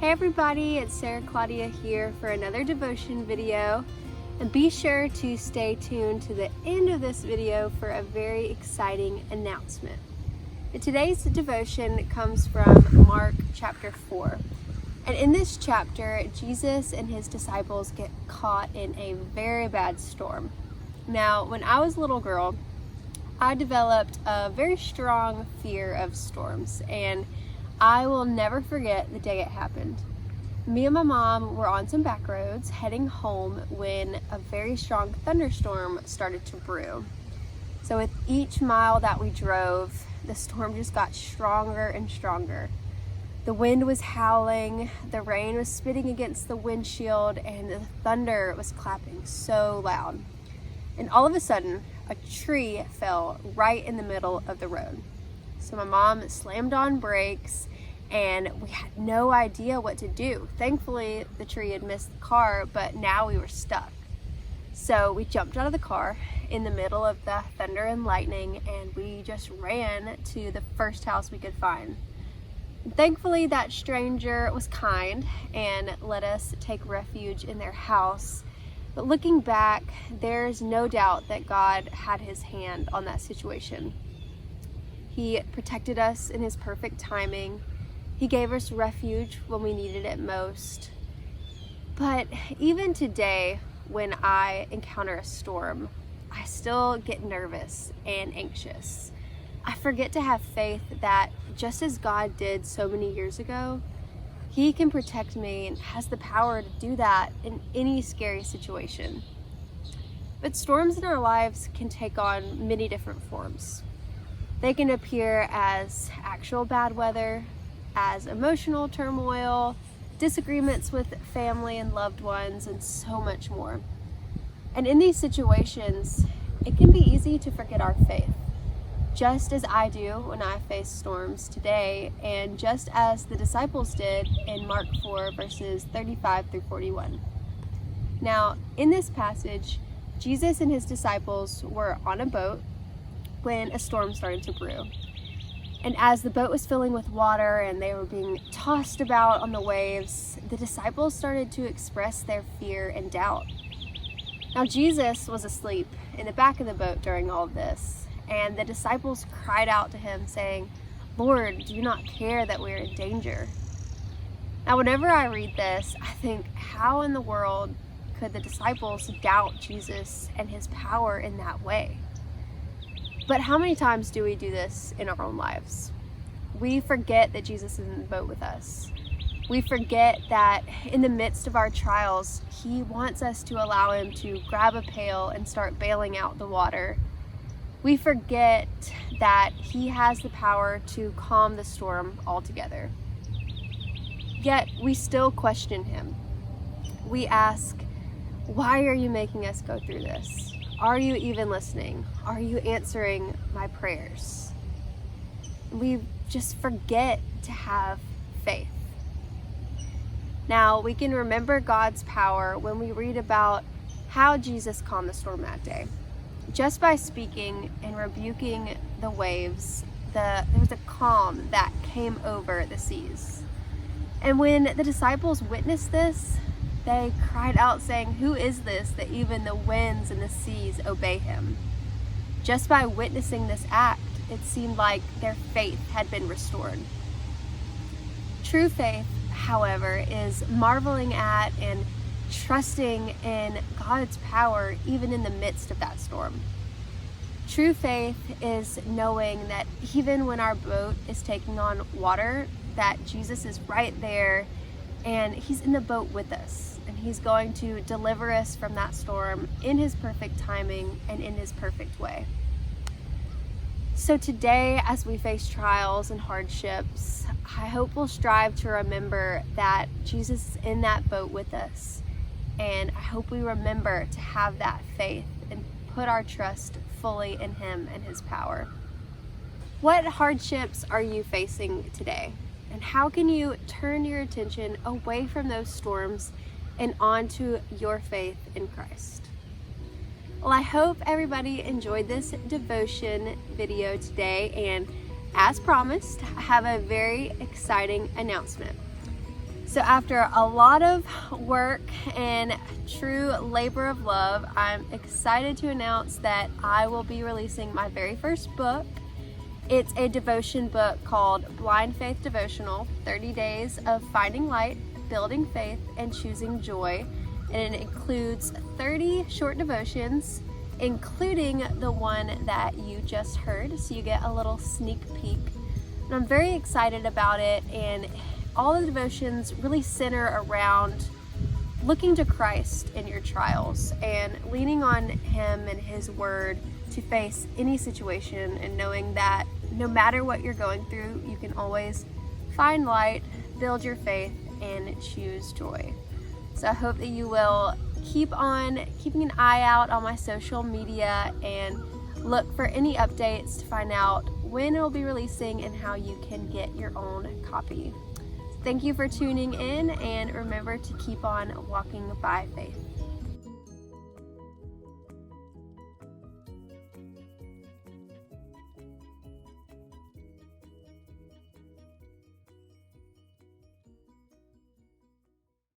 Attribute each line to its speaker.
Speaker 1: Hey everybody, it's Sarah Claudia here for another devotion video, and be sure to stay tuned to the end of this video for a very exciting announcement. And today's devotion comes from Mark chapter 4, and in this chapter Jesus and his disciples get caught in a very bad storm. Now, when I was a little girl, I developed a very strong fear of storms, and I will never forget the day it happened. Me and my mom were on some back roads heading home when a very strong thunderstorm started to brew. So with each mile that we drove, the storm just got stronger and stronger. The wind was howling, the rain was spitting against the windshield, and the thunder was clapping so loud. And all of a sudden, a tree fell right in the middle of the road. So my mom slammed on brakes and we had no idea what to do. Thankfully, the tree had missed the car, but now we were stuck. So we jumped out of the car in the middle of the thunder and lightning, and we just ran to the first house we could find. Thankfully, that stranger was kind and let us take refuge in their house. But looking back, there's no doubt that God had his hand on that situation. He protected us in his perfect timing. He gave us refuge when we needed it most. But even today, when I encounter a storm, I still get nervous and anxious. I forget to have faith that just as God did so many years ago, he can protect me and has the power to do that in any scary situation. But storms in our lives can take on many different forms. They can appear as actual bad weather, as emotional turmoil, disagreements with family and loved ones, and so much more. And in these situations, it can be easy to forget our faith, just as I do when I face storms today, and just as the disciples did in Mark 4 verses 35 through 41. Now, in this passage, Jesus and his disciples were on a boat when a storm started to brew. And as the boat was filling with water and they were being tossed about on the waves, the disciples started to express their fear and doubt. Now, Jesus was asleep in the back of the boat during all of this, and the disciples cried out to him saying, "Lord, do you not care that we're in danger?" Now, whenever I read this, I think, how in the world could the disciples doubt Jesus and his power in that way? But how many times do we do this in our own lives? We forget that Jesus is in the boat with us. We forget that in the midst of our trials, he wants us to allow him to grab a pail and start bailing out the water. We forget that he has the power to calm the storm altogether. Yet we still question him. We ask, why are you making us go through this? Are you even listening? Are you answering my prayers? We just forget to have faith. Now, we can remember God's power when we read about how Jesus calmed the storm that day. Just by speaking and rebuking the waves, there was a calm that came over the seas. And when the disciples witnessed this, they cried out saying, "Who is this that even the winds and the seas obey him?" Just by witnessing this act, it seemed like their faith had been restored. True faith, however, is marveling at and trusting in God's power even in the midst of that storm. True faith is knowing that even when our boat is taking on water, that Jesus is right there and he's in the boat with us, and he's going to deliver us from that storm in his perfect timing and in his perfect way. So today, as we face trials and hardships, I hope we'll strive to remember that Jesus is in that boat with us, and I hope we remember to have that faith and put our trust fully in him and his power. What hardships are you facing today? And how can you turn your attention away from those storms and onto your faith in Christ? Well, I hope everybody enjoyed this devotion video today, and as promised, I have a very exciting announcement. So after a lot of work and true labor of love, I'm excited to announce that I will be releasing my very first book. It's a devotion book called Blind Faith Devotional, 30 Days of Finding Light, Building Faith, and Choosing Joy. And it includes 30 short devotions, including the one that you just heard, so you get a little sneak peek. And I'm very excited about it, and all the devotions really center around looking to Christ in your trials and leaning on Him and His Word to face any situation, and knowing that no matter what you're going through, you can always find light, build your faith, and choose joy. So I hope that you will keep on keeping an eye out on my social media and look for any updates to find out when it'll be releasing and how you can get your own copy. Thank you for tuning in, and remember to keep on walking by faith.